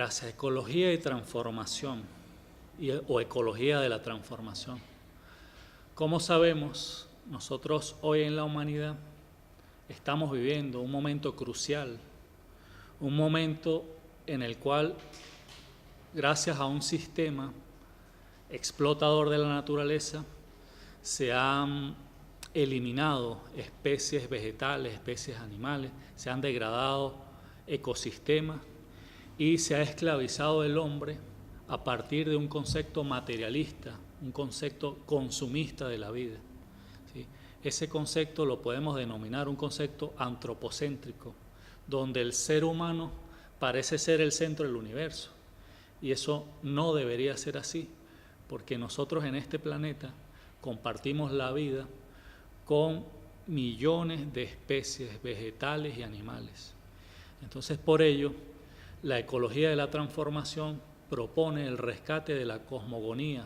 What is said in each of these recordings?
Gracias. Ecología y transformación, o ecología de la transformación. Como sabemos, nosotros hoy en la humanidad estamos viviendo un momento crucial, un momento en el cual, gracias a un sistema explotador de la naturaleza, se han eliminado especies vegetales, especies animales, se han degradado ecosistemas y se ha esclavizado el hombre a partir de un concepto materialista, un concepto consumista de la vida. ¿Sí? Ese concepto lo podemos denominar un concepto antropocéntrico, donde el ser humano parece ser el centro del universo. Y eso no debería ser así, porque nosotros en este planeta compartimos la vida con millones de especies vegetales y animales. Entonces, por ello, la ecología de la transformación propone el rescate de la cosmogonía,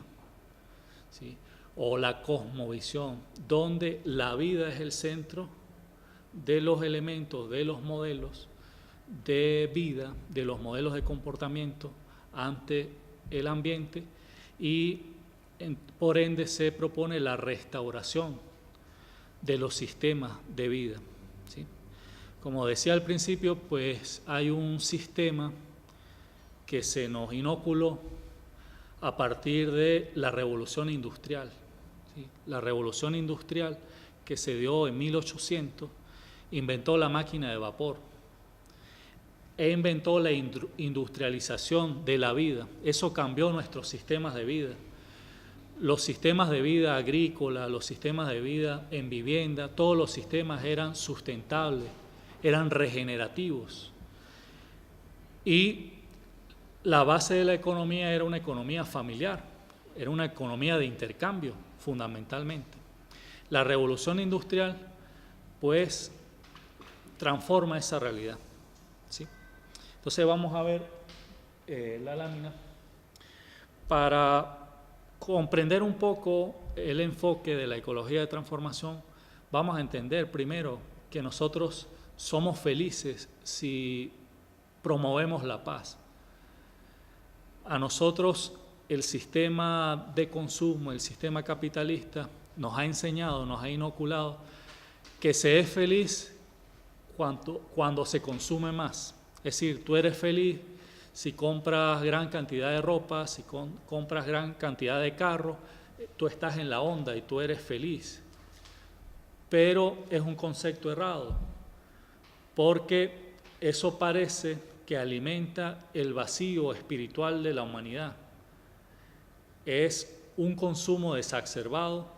¿sí? O la cosmovisión, donde la vida es el centro de los elementos, de los modelos de vida, de los modelos de comportamiento ante el ambiente y por ende se propone la restauración de los sistemas de vida, ¿sí? Como decía al principio, pues hay un sistema que se nos inoculó a partir de la revolución industrial, ¿sí? La revolución industrial que se dio en 1800 inventó la máquina de vapor e inventó la industrialización de la vida. Eso cambió nuestros sistemas de vida. Los sistemas de vida agrícola, los sistemas de vida en vivienda, todos los sistemas eran sustentables, eran regenerativos. Y la base de la economía era una economía familiar, era una economía de intercambio, fundamentalmente. La revolución industrial, pues, transforma esa realidad, ¿sí? Entonces vamos a ver la lámina para comprender un poco el enfoque de la ecología de transformación. Vamos a entender primero que nosotros somos felices si promovemos la paz. A nosotros el sistema de consumo, el sistema capitalista, nos ha enseñado, nos ha inoculado que se es feliz cuando se consume más. Es decir, tú eres feliz si compras gran cantidad de ropa, si compras gran cantidad de carros, tú estás en la onda y tú eres feliz. Pero es un concepto errado, porque eso parece que alimenta el vacío espiritual de la humanidad. Es un consumo exacerbado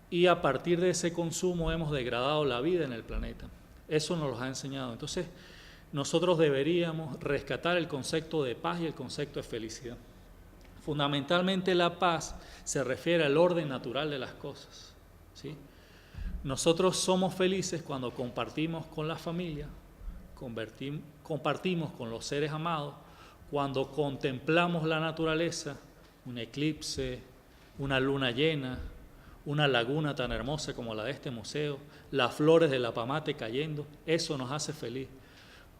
y a partir de ese consumo hemos degradado la vida en el planeta. Eso nos lo ha enseñado. Entonces, nosotros deberíamos rescatar el concepto de paz y el concepto de felicidad. Fundamentalmente la paz se refiere al orden natural de las cosas, ¿sí? Nosotros somos felices cuando compartimos con la familia, compartimos con los seres amados, cuando contemplamos la naturaleza, un eclipse, una luna llena, una laguna tan hermosa como la de este museo, las flores de la Pamate cayendo, eso nos hace feliz.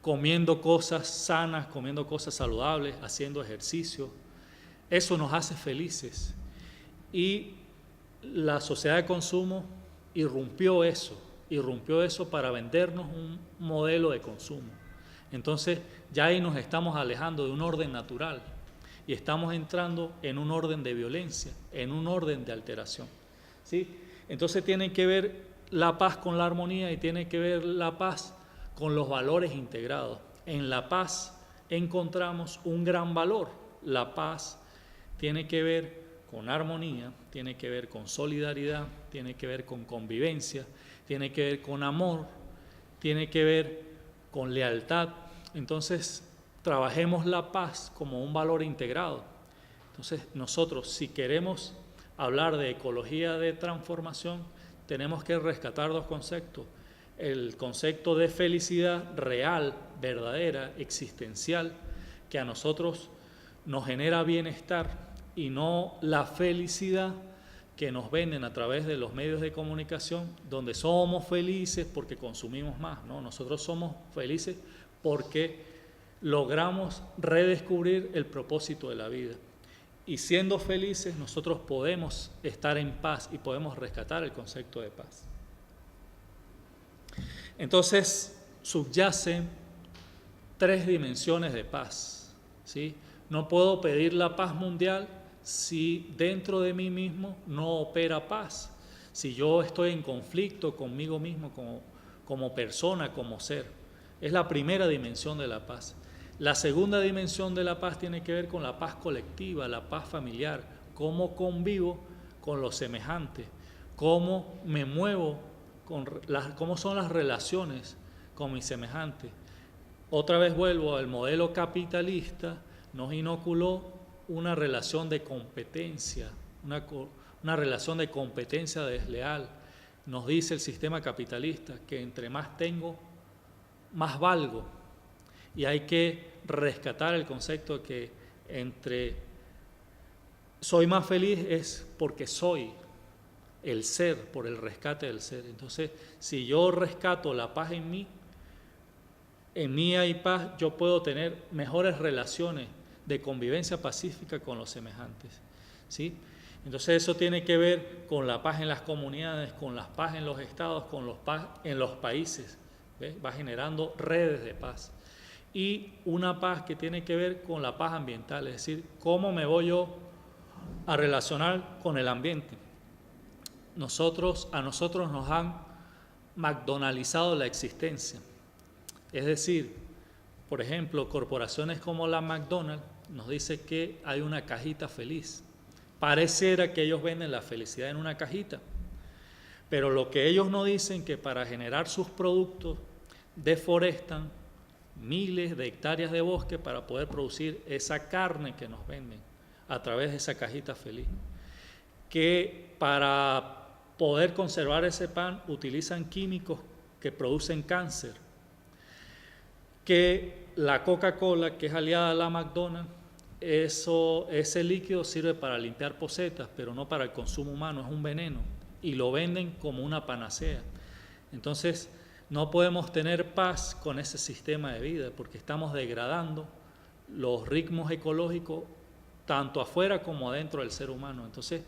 Comiendo cosas sanas, comiendo cosas saludables, haciendo ejercicio, eso nos hace felices. Y la sociedad de consumo irrumpió eso para vendernos un modelo de consumo. Entonces ya ahí nos estamos alejando de un orden natural y estamos entrando en un orden de violencia, en un orden de alteración, ¿sí? Entonces tiene que ver la paz con la armonía y tiene que ver la paz con los valores integrados. En la paz encontramos un gran valor. La paz tiene que ver con armonía, tiene que ver con solidaridad, tiene que ver con convivencia, tiene que ver con amor, tiene que ver con lealtad. Entonces, trabajemos la paz como un valor integrado. Entonces, nosotros, si queremos hablar de ecología de transformación, tenemos que rescatar dos conceptos. El concepto de felicidad real, verdadera, existencial, que a nosotros nos genera bienestar, y no la felicidad que nos venden a través de los medios de comunicación, donde somos felices porque consumimos más, ¿no? Nosotros somos felices porque logramos redescubrir el propósito de la vida. Y siendo felices, nosotros podemos estar en paz y podemos rescatar el concepto de paz. Entonces, subyacen 3 dimensiones de paz, ¿sí? No puedo pedir la paz mundial si dentro de mí mismo no opera paz, si yo estoy en conflicto conmigo mismo como persona, como ser. Es la primera dimensión de la paz. La segunda dimensión de la paz tiene que ver con la paz colectiva, la paz familiar, cómo convivo con los semejantes, cómo me muevo, cómo son las relaciones con mis semejantes. Otra vez vuelvo al modelo capitalista, nos inoculó una relación de competencia, una relación de competencia desleal. Nos dice el sistema capitalista que entre más tengo, más valgo. Y hay que rescatar el concepto de que entre soy más feliz es porque soy el ser, por el rescate del ser. Entonces, si yo rescato la paz en mí hay paz, yo puedo tener mejores relaciones de convivencia pacífica con los semejantes, ¿sí? Entonces eso tiene que ver con la paz en las comunidades, con la paz en los estados, con la paz en los países, ¿ves? Va generando redes de paz. Y una paz que tiene que ver con la paz ambiental, es decir, cómo me voy yo a relacionar con el ambiente. A nosotros nos han McDonaldizado la existencia. Es decir, por ejemplo, corporaciones como la McDonald's nos dice que hay una cajita feliz. Pareciera que ellos venden la felicidad en una cajita, pero lo que ellos no dicen que para generar sus productos deforestan miles de hectáreas de bosque para poder producir esa carne que nos venden a través de esa cajita feliz. Que para poder conservar ese pan utilizan químicos que producen cáncer. Que la Coca-Cola, que es aliada a la McDonald's, ese líquido sirve para limpiar pocetas, pero no para el consumo humano, es un veneno, y lo venden como una panacea. Entonces, no podemos tener paz con ese sistema de vida, porque estamos degradando los ritmos ecológicos, tanto afuera como adentro del ser humano. Entonces,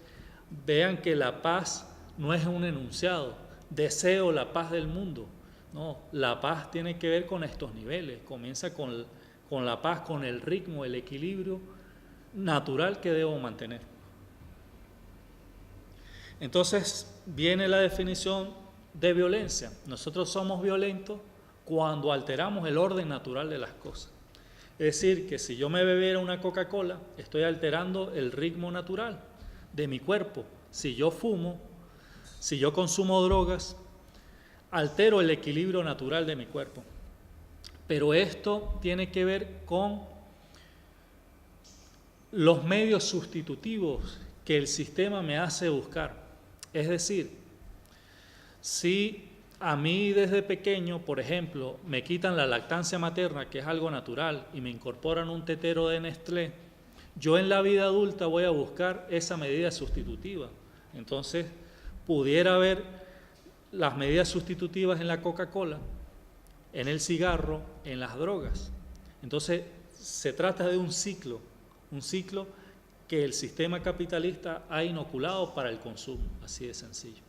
vean que la paz no es un enunciado, deseo la paz del mundo. No, la paz tiene que ver con estos niveles, comienza con la paz, con el ritmo, el equilibrio natural que debo mantener. Entonces viene la definición de violencia. Nosotros somos violentos cuando alteramos el orden natural de las cosas. Es decir, que si yo me bebiera una Coca-Cola, estoy alterando el ritmo natural de mi cuerpo. Si yo fumo, si yo consumo drogas, altero el equilibrio natural de mi cuerpo. Pero esto tiene que ver con los medios sustitutivos que el sistema me hace buscar. Es decir, si a mí desde pequeño, por ejemplo, me quitan la lactancia materna, que es algo natural, y me incorporan un tetero de Nestlé, yo en la vida adulta voy a buscar esa medida sustitutiva. Entonces, pudiera haber las medidas sustitutivas en la Coca-Cola, en el cigarro, en las drogas. Entonces, se trata de un ciclo que el sistema capitalista ha inoculado para el consumo, así de sencillo.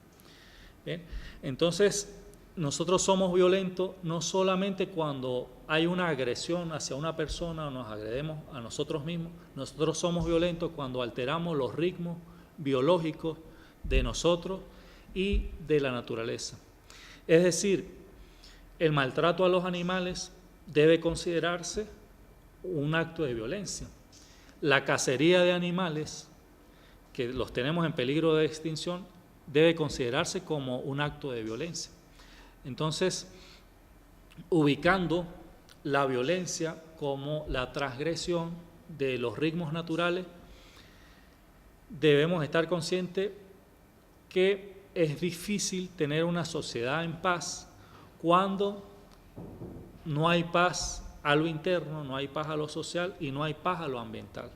¿Bien? Entonces, nosotros somos violentos no solamente cuando hay una agresión hacia una persona o nos agredemos a nosotros mismos, nosotros somos violentos cuando alteramos los ritmos biológicos de nosotros y de la naturaleza. Es decir, el maltrato a los animales debe considerarse un acto de violencia. La cacería de animales, que los tenemos en peligro de extinción, debe considerarse como un acto de violencia. Entonces, ubicando la violencia como la transgresión de los ritmos naturales, debemos estar conscientes que es difícil tener una sociedad en paz cuando no hay paz a lo interno, no hay paz a lo social y no hay paz a lo ambiental.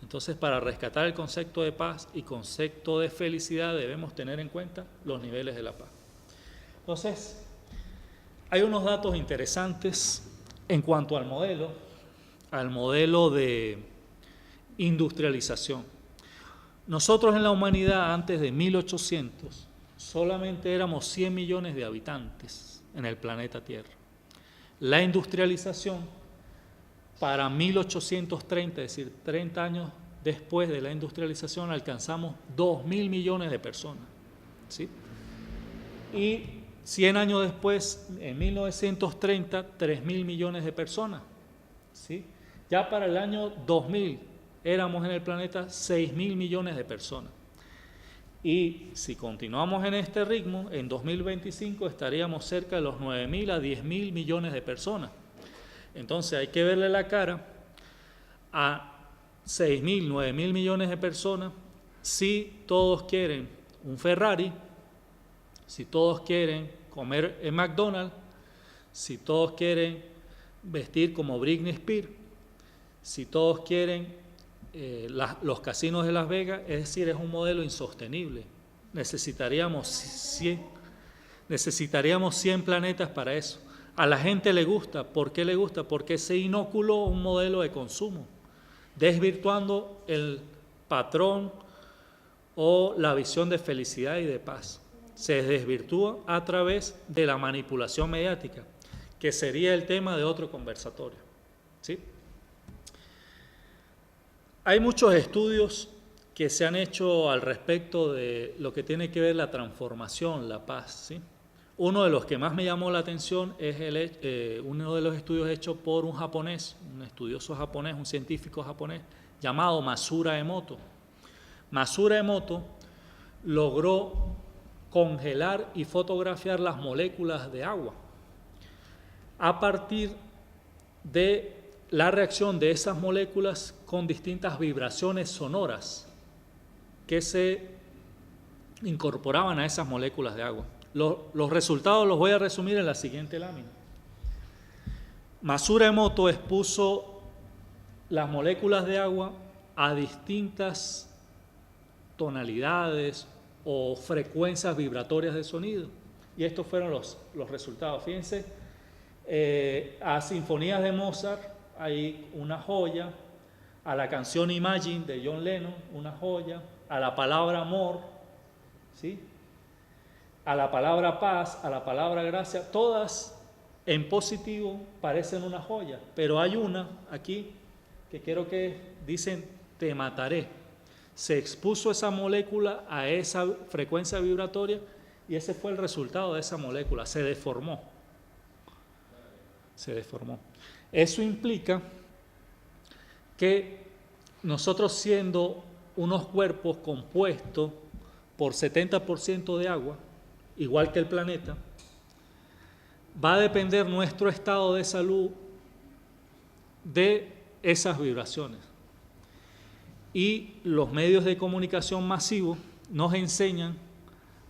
Entonces, para rescatar el concepto de paz y concepto de felicidad debemos tener en cuenta los niveles de la paz. Entonces, hay unos datos interesantes en cuanto al modelo. al modelo de industrialización. Nosotros en la humanidad antes de 1800 solamente éramos 100 millones de habitantes en el planeta Tierra. La industrialización para 1830, es decir, 30 años después de la industrialización, alcanzamos 2.000 millones de personas, ¿sí? Y 100 años después, en 1930, 3.000 millones de personas, ¿sí? Ya para el año 2000 éramos en el planeta 6.000 millones de personas. Y si continuamos en este ritmo, en 2025 estaríamos cerca de los 9.000 a 10.000 millones de personas. Entonces hay que verle la cara a 6.000, 9.000 millones de personas si todos quieren un Ferrari, si todos quieren comer en McDonald's, si todos quieren vestir como Britney Spears, si todos quieren los casinos de Las Vegas, es decir, es un modelo insostenible. Necesitaríamos 100 planetas para eso. A la gente le gusta. ¿Por qué le gusta? Porque se inoculó un modelo de consumo, desvirtuando el patrón o la visión de felicidad y de paz. Se desvirtúa a través de la manipulación mediática, que sería el tema de otro conversatorio, ¿sí? Hay muchos estudios que se han hecho al respecto de lo que tiene que ver la transformación, la paz, ¿sí? Uno de los que más me llamó la atención es uno de los estudios hechos por un japonés, un estudioso japonés, un científico japonés, llamado Masura Emoto. Masura Emoto logró congelar y fotografiar las moléculas de agua a partir de la reacción de esas moléculas con distintas vibraciones sonoras que se incorporaban a esas moléculas de agua. Los resultados los voy a resumir en la siguiente lámina. Masura Emoto expuso las moléculas de agua a distintas tonalidades o frecuencias vibratorias de sonido. Y estos fueron los resultados. Fíjense, a sinfonías de Mozart hay una joya, a la canción Imagine de John Lennon, una joya, a la palabra amor, ¿sí? A la palabra paz, a la palabra gracia, todas en positivo parecen una joya, pero hay una aquí que quiero que dicen te mataré. Se expuso esa molécula a esa frecuencia vibratoria y ese fue el resultado de esa molécula, se deformó. Se deformó. Eso implica que nosotros, siendo unos cuerpos compuestos por 70% de agua, igual que el planeta, va a depender nuestro estado de salud de esas vibraciones. Y los medios de comunicación masivos nos enseñan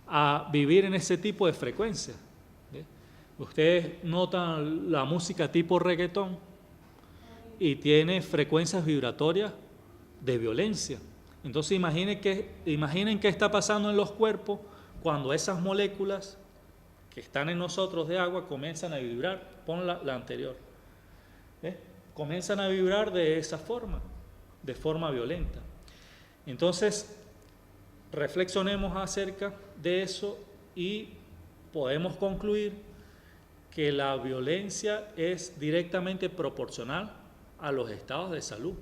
a vivir en ese tipo de frecuencias. Ustedes notan la música tipo reggaetón y tiene frecuencias vibratorias de violencia. Entonces imaginen qué está pasando en los cuerpos cuando esas moléculas que están en nosotros de agua comienzan a vibrar. Pon la anterior. Comienzan a vibrar de esa forma, de forma violenta. Entonces, reflexionemos acerca de eso y podemos concluir que la violencia es directamente proporcional a los estados de salud.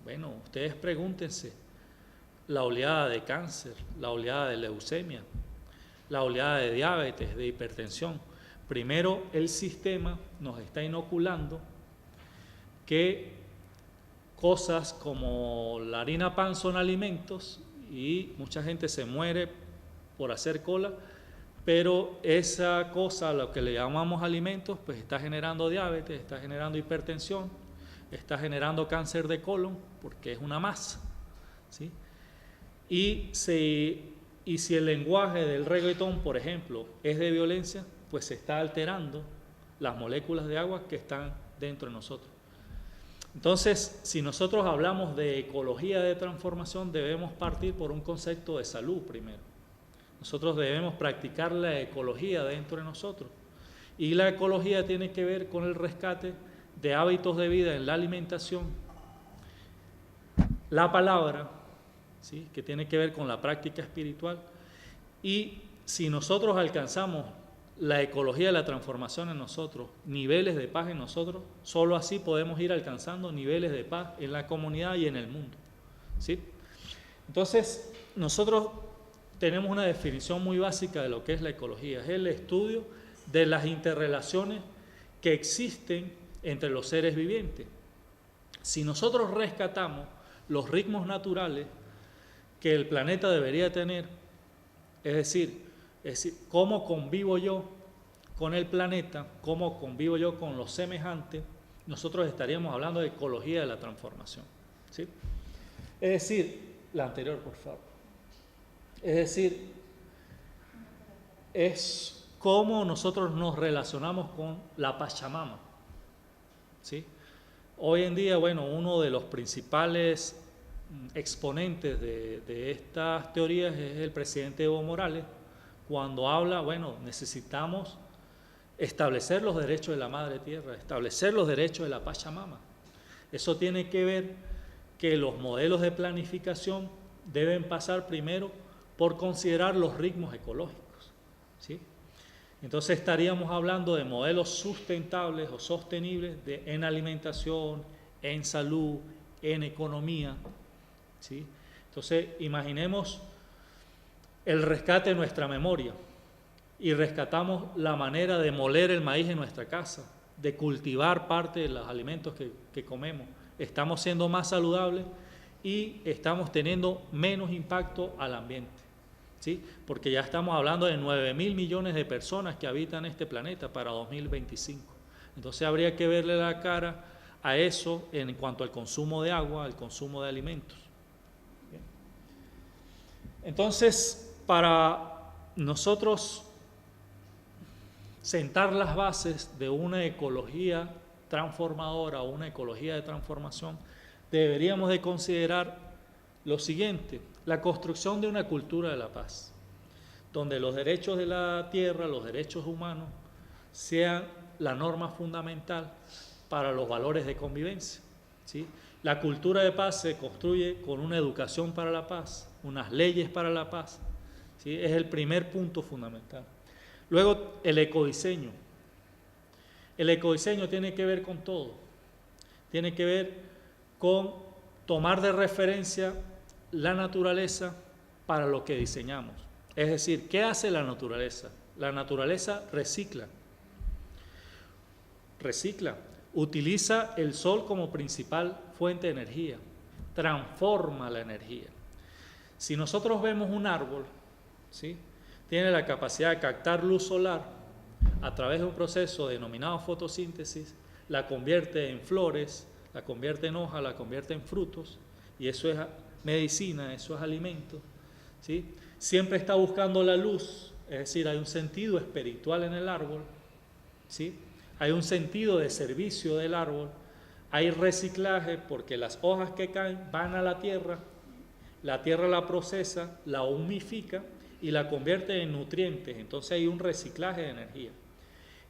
Bueno, ustedes pregúntense, la oleada de cáncer, la oleada de leucemia, la oleada de diabetes, de hipertensión. Primero, el sistema nos está inoculando que cosas como la harina pan son alimentos y mucha gente se muere por hacer cola, pero esa cosa, lo que le llamamos alimentos, pues está generando diabetes, está generando hipertensión, está generando cáncer de colon, porque es una masa, ¿sí? Y si el lenguaje del reggaetón, por ejemplo, es de violencia, pues se está alterando las moléculas de agua que están dentro de nosotros. Entonces, si nosotros hablamos de ecología de transformación, debemos partir por un concepto de salud primero. Nosotros debemos practicar la ecología dentro de nosotros. Y la ecología tiene que ver con el rescate de hábitos de vida en la alimentación, la palabra, ¿sí?, que tiene que ver con la práctica espiritual, y si nosotros alcanzamos la ecología de la transformación en nosotros, niveles de paz en nosotros, solo así podemos ir alcanzando niveles de paz en la comunidad y en el mundo, ¿sí? Entonces, nosotros tenemos una definición muy básica de lo que es la ecología. Es el estudio de las interrelaciones que existen entre los seres vivientes. Si nosotros rescatamos los ritmos naturales que el planeta debería tener, es decir, cómo convivo yo con el planeta, cómo convivo yo con los semejantes, nosotros estaríamos hablando de ecología de la transformación, ¿sí? Es decir, la anterior, por favor. Es decir, es cómo nosotros nos relacionamos con la Pachamama, ¿sí? Hoy en día, bueno, uno de los principales exponentes de estas teorías es el presidente Evo Morales, cuando habla, bueno, necesitamos establecer los derechos de la Madre Tierra, establecer los derechos de la Pachamama. Eso tiene que ver que los modelos de planificación deben pasar primero por considerar los ritmos ecológicos, ¿sí? Entonces estaríamos hablando de modelos sustentables o sostenibles en alimentación, en salud, en economía, ¿sí? Entonces imaginemos el rescate de nuestra memoria y rescatamos la manera de moler el maíz en nuestra casa, de cultivar parte de los alimentos que comemos. Estamos siendo más saludables y estamos teniendo menos impacto al ambiente, ¿sí? Porque ya estamos hablando de 9.000 millones de personas que habitan este planeta para 2025. Entonces habría que verle la cara a eso en cuanto al consumo de agua, al consumo de alimentos. Bien. Entonces, para nosotros sentar las bases de una ecología transformadora o una ecología de transformación, deberíamos de considerar lo siguiente: la construcción de una cultura de la paz, donde los derechos de la tierra, los derechos humanos, sean la norma fundamental para los valores de convivencia, ¿sí? La cultura de paz se construye con una educación para la paz, unas leyes para la paz, ¿sí? Es el primer punto fundamental. Luego, el ecodiseño. El ecodiseño tiene que ver con todo. Tiene que ver con tomar de referencia la naturaleza para lo que diseñamos. Es decir, ¿qué hace la naturaleza? La naturaleza recicla. Utiliza el sol como principal fuente de energía, transforma la energía. Si nosotros vemos un árbol, ¿sí?, tiene la capacidad de captar luz solar a través de un proceso denominado fotosíntesis, la convierte en flores, la convierte en hojas, la convierte en frutos, y eso es medicina, eso es alimento, ¿sí? Siempre está buscando la luz, es decir, hay un sentido espiritual en el árbol, ¿sí? Hay un sentido de servicio del árbol, hay reciclaje porque las hojas que caen van a la tierra la procesa, la humifica y la convierte en nutrientes, entonces hay un reciclaje de energía.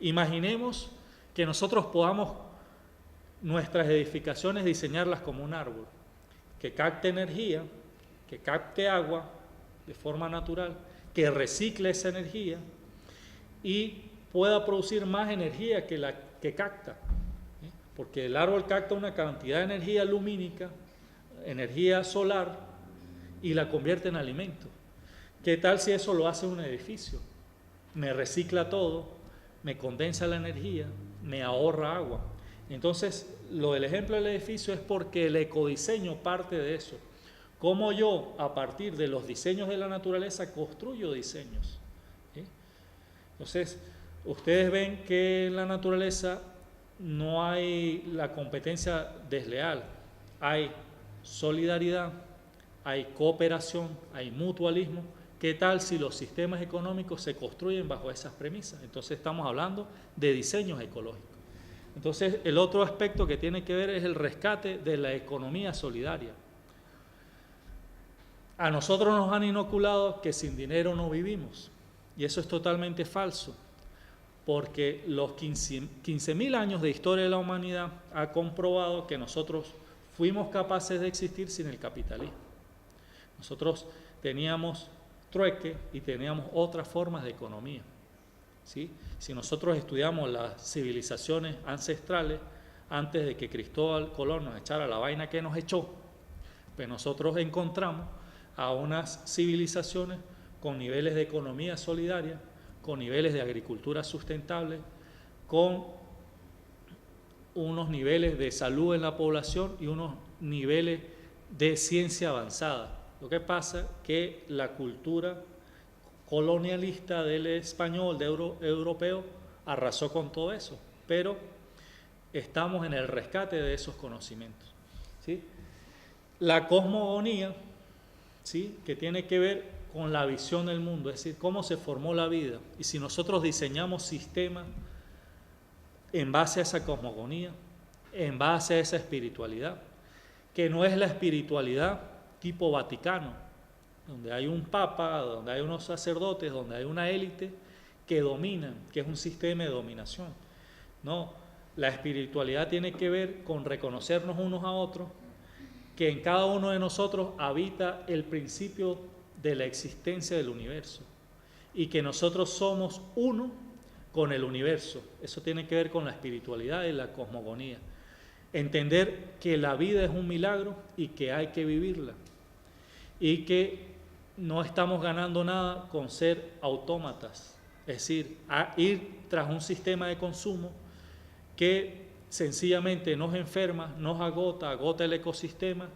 Imaginemos que nosotros podamos nuestras edificaciones diseñarlas como un árbol, que capte energía, que capte agua de forma natural, que recicle esa energía y pueda producir más energía que la que capta, ¿sí? Porque el árbol capta una cantidad de energía lumínica, energía solar, y la convierte en alimento. ¿Qué tal si eso lo hace un edificio? Me recicla todo, me condensa la energía, me ahorra agua. Entonces, lo del ejemplo del edificio es porque el ecodiseño parte de eso. Cómo yo, a partir de los diseños de la naturaleza, construyo diseños, ¿sí? Entonces, ustedes ven que en la naturaleza no hay la competencia desleal, hay solidaridad, hay cooperación, hay mutualismo. ¿Qué tal si los sistemas económicos se construyen bajo esas premisas? Entonces estamos hablando de diseños ecológicos. Entonces el otro aspecto que tiene que ver es el rescate de la economía solidaria. A nosotros nos han inoculado que sin dinero no vivimos, y eso es totalmente falso. porque los 15.000 años de historia de la humanidad ha comprobado que nosotros fuimos capaces de existir sin el capitalismo. Nosotros teníamos trueque y teníamos otras formas de economía, ¿sí? Si nosotros estudiamos las civilizaciones ancestrales, antes de que Cristóbal Colón nos echara la vaina que nos echó, pues nosotros encontramos a unas civilizaciones con niveles de economía solidaria, con niveles de agricultura sustentable, con unos niveles de salud en la población y unos niveles de ciencia avanzada. Lo que pasa es que la cultura colonialista del español, europeo, arrasó con todo eso, pero estamos en el rescate de esos conocimientos, ¿sí? La cosmogonía, ¿sí?, que tiene que ver con la visión del mundo, es decir, cómo se formó la vida. Y si nosotros diseñamos sistemas en base a esa cosmogonía, en base a esa espiritualidad, que no es la espiritualidad tipo Vaticano, donde hay un papa, donde hay unos sacerdotes, donde hay una élite que dominan, que es un sistema de dominación. No, la espiritualidad tiene que ver con reconocernos unos a otros, que en cada uno de nosotros habita el principio de la existencia del universo y que nosotros somos uno con el universo. Eso tiene que ver con la espiritualidad y la cosmogonía. Entender que la vida es un milagro y que hay que vivirla y que no estamos ganando nada con ser autómatas, es decir, a ir tras un sistema de consumo que sencillamente nos enferma, nos agota el ecosistema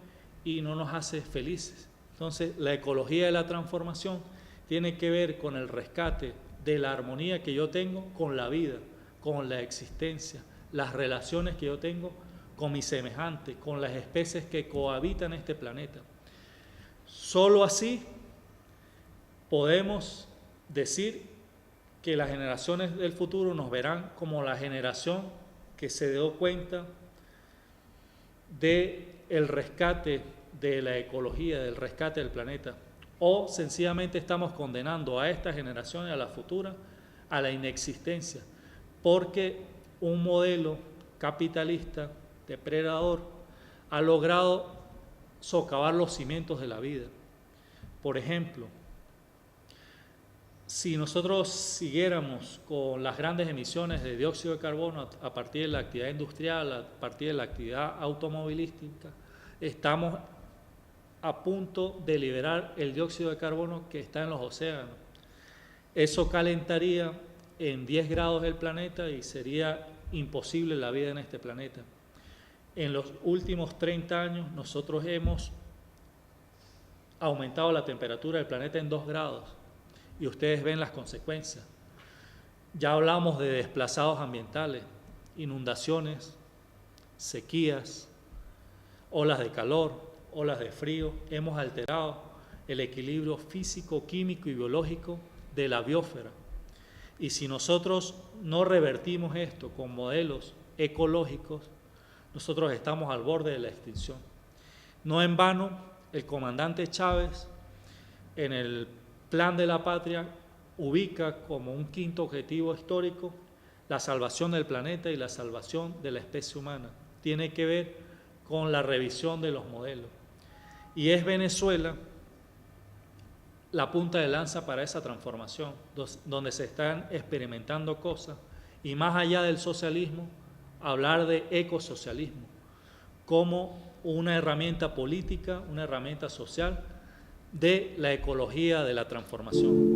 y no nos hace felices. Entonces, la ecología de la transformación tiene que ver con el rescate de la armonía que yo tengo con la vida, con la existencia, las relaciones que yo tengo con mis semejantes, con las especies que cohabitan este planeta. Solo así podemos decir que las generaciones del futuro nos verán como la generación que se dio cuenta del rescate de la ecología, del rescate del planeta, o sencillamente estamos condenando a estas generaciones, a las futuras, a la inexistencia, porque un modelo capitalista, depredador, ha logrado socavar los cimientos de la vida. Por ejemplo, si nosotros siguiéramos con las grandes emisiones de dióxido de carbono a partir de la actividad industrial, a partir de la actividad automovilística, estamos a punto de liberar el dióxido de carbono que está en los océanos. Eso calentaría en 10 grados el planeta y sería imposible la vida en este planeta. En los últimos 30 años nosotros hemos aumentado la temperatura del planeta en 2 grados y ustedes ven las consecuencias. Ya hablamos de desplazados ambientales, inundaciones, sequías, olas de calor, olas de frío. Hemos alterado el equilibrio físico, químico y biológico de la biosfera. Y si nosotros no revertimos esto con modelos ecológicos, nosotros estamos al borde de la extinción. No en vano, el comandante Chávez, en el Plan de la Patria, ubica como un quinto objetivo histórico la salvación del planeta y la salvación de la especie humana. Tiene que ver con la revisión de los modelos. Y es Venezuela la punta de lanza para esa transformación, donde se están experimentando cosas, y más allá del socialismo, hablar de ecosocialismo como una herramienta política, una herramienta social de la ecología de la transformación.